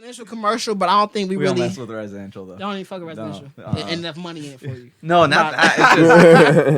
residential, commercial, but I don't think we We don't really mess with residential though. don't even fuck with residential. Enough money in it for you. No, not that.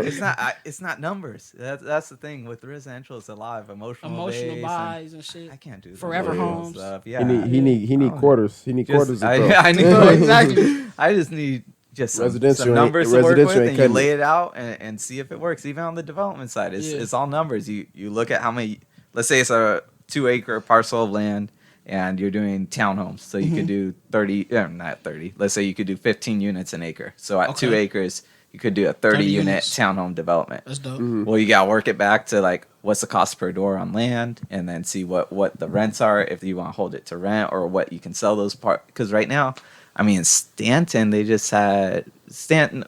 It's just it's not numbers. That's the thing with residential. It's a lot of emotional base buys and shit. I can't do Forever homes. stuff. Yeah, He need quarters. He need quarters. I need exactly. I just need just some Residential numbers to work residential with, ain't and you cutting lay it. it out and see if it works. Even on the development side, it's all numbers. You look at how many. Let's say it's a 2-acre parcel of land, and you're doing townhomes. So you could do 30, not 30. Let's say you could do 15 units an acre. So at 2 acres, you could do a 30-unit townhome development. That's dope. Well, you got to work it back to like what's the cost per door on land, and then see what the rents are if you want to hold it to rent, or what you can sell those parts. Because right now, I mean, Stanton,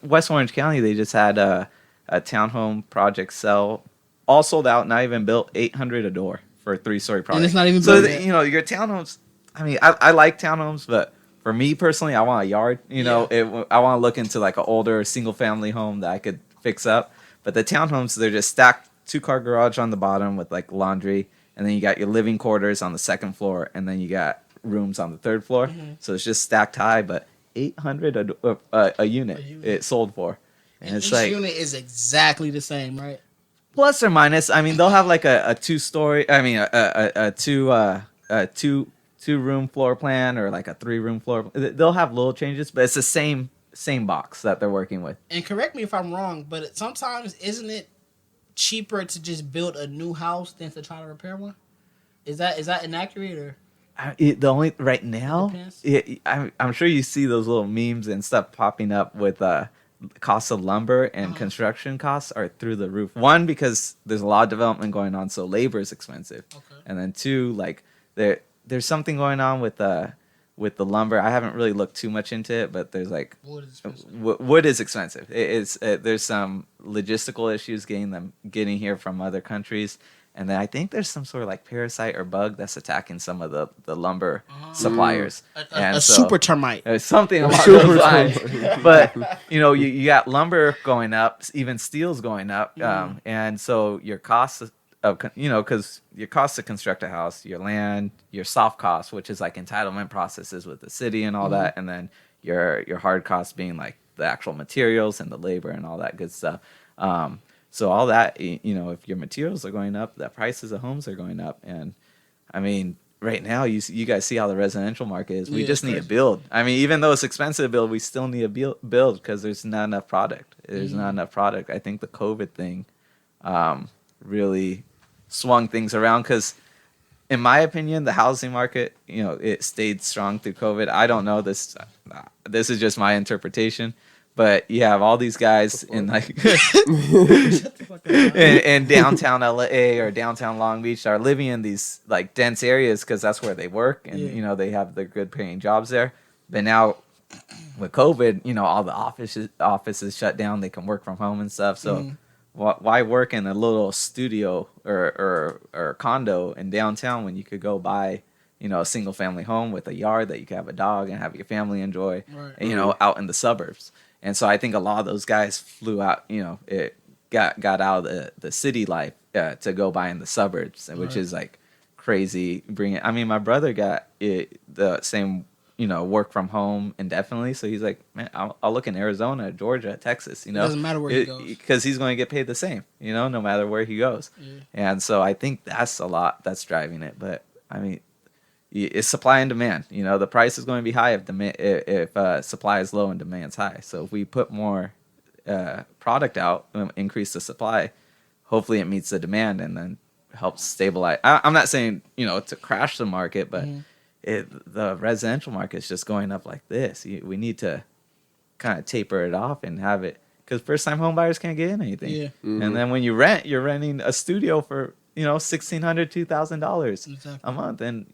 West Orange County, they just had a townhome project sell, all sold out, not even built, $800 a door for a 3-story project. And it's not even so built yet. Your townhomes. I mean, I like townhomes, but for me personally, I want a yard. I want to look into like an older single family home that I could fix up. But the townhomes, they're just stacked 2-car garage on the bottom with like laundry, and then you got your living quarters on the second floor, and then you got rooms on the third floor. So it's just stacked high, but $800 a unit it sold for. And it's each like unit is exactly the same, right? plus or minus. I mean, they'll have like a 2-story. I mean, a two-room floor plan, or like a 3-room floor. They'll have little changes, but it's the same box that they're working with. And correct me if I'm wrong, but sometimes isn't it cheaper to just build a new house than to try to repair one? Is that inaccurate or? The only right now, Depends. I'm sure you see those little memes and stuff popping up with costs of lumber and construction costs are through the roof. One, because there's a lot of development going on, so labor is expensive. Okay. And then 2, like there's something going on with the lumber. I haven't really looked too much into it, but there's like Wood is expensive. Wood is expensive. There's some logistical issues getting here from other countries. And then I think there's some sort of like parasite or bug that's attacking some of the lumber suppliers. A super termite. Something along those lines. But, you got lumber going up, even steel's going up. And so your costs because your costs to construct a house, your land, your soft costs, which is like entitlement processes with the city and all that. And then your hard costs being like the actual materials and the labor and all that good stuff. So all that, if your materials are going up, the prices of homes are going up. And I mean, right now, you guys see how the residential market is. We just need to build. I mean, even though it's expensive to build, we still need to build because there's not enough product. There's not enough product. I think the COVID thing really swung things around because, in my opinion, the housing market, it stayed strong through COVID. I don't know this. This is just my interpretation. But you have all these guys in like in downtown LA or downtown Long Beach are living in these like dense areas because that's where they work and they have their good paying jobs there. But now with COVID, all the offices shut down. They can work from home and stuff. So why work in a little studio or condo in downtown when you could go buy a single family home with a yard that you could have a dog and have your family enjoy, out in the suburbs. And so I think a lot of those guys flew out, it got out of the city life to go buy in the suburbs, which is like crazy. I mean, my brother got the same, work from home indefinitely. So he's like, man, I'll look in Arizona, Georgia, Texas, It doesn't matter where he goes. Because he's going to get paid the same, no matter where he goes. Yeah. And so I think that's a lot that's driving it. But I mean, it's supply and demand. The price is going to be high if supply is low and demand's high. So if we put more product out, increase the supply, hopefully it meets the demand and then helps stabilize. I'm not saying to crash the market, but the residential market is just going up like this. We need to kind of taper it off and have it because first time home buyers can't get in anything. Yeah. And then when you rent, you're renting a studio for $1,600, $2,000 a month, and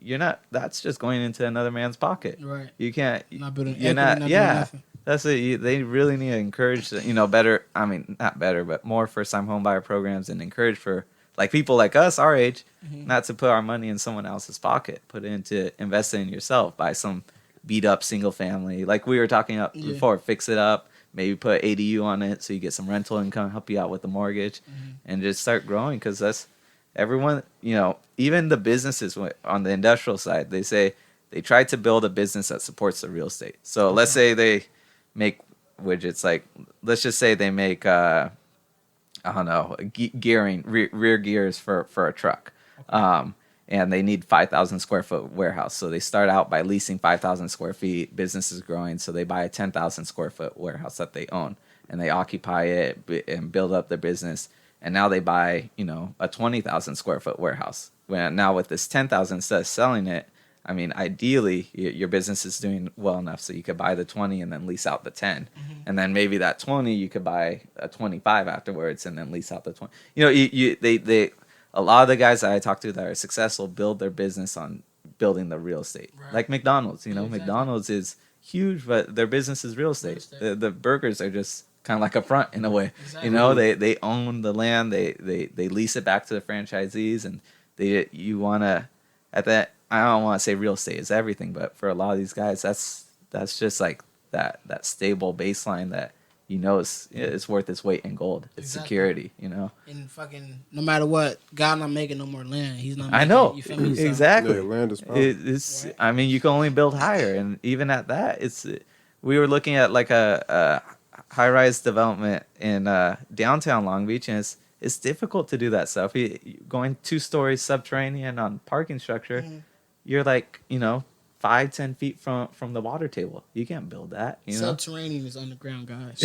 that's just going into another man's pocket. Right. You can't. Not building equity, not doing nothing. That's it. They really need to encourage, better. I mean, not better, but more first-time home buyer programs, and encourage for like people like us, our age, not to put our money in someone else's pocket. Put it into investing in yourself. Buy some beat-up single family, like we were talking about before. Fix it up. Maybe put ADU on it so you get some rental income, help you out with the mortgage, and just start growing because that's. Everyone, even the businesses on the industrial side, they say they try to build a business that supports the real estate. So let's say they make widgets, like let's just say they make I don't know, gearing, rear gears for a truck. And they need 5,000 square foot warehouse. So they start out by leasing 5,000 square feet. Business is growing, so they buy a 10,000 square foot warehouse that they own, and they occupy it and build up their business. And now they buy, a 20,000 square foot warehouse. Now with this 10,000, instead of selling it, I mean, ideally, your business is doing well enough so you could buy the 20 and then lease out the 10. And then maybe that 20, you could buy a 25 afterwards and then lease out the 20. They a lot of the guys that I talk to that are successful build their business on building the real estate. Right. Like McDonald's, exactly. McDonald's is huge, but their business is real estate. The burgers are just kind of like a front in a way. Exactly. They own the land, they lease it back to the franchisees, and you want to, at that, I don't want to say real estate is everything, but for a lot of these guys, that's just like that stable baseline that it's worth its weight in gold. It's security, And fucking no matter what, God not making no more land. He's not. I know. You feel me? Exactly. Yeah, land is power. It's. Right. I mean, you can only build higher, and even at that, we were looking at like a high-rise development in downtown Long Beach, and it's difficult to do that stuff. Going 2 stories subterranean on parking structure, you're like 5-10 feet from the water table. You can't build that. Subterranean is underground, guys.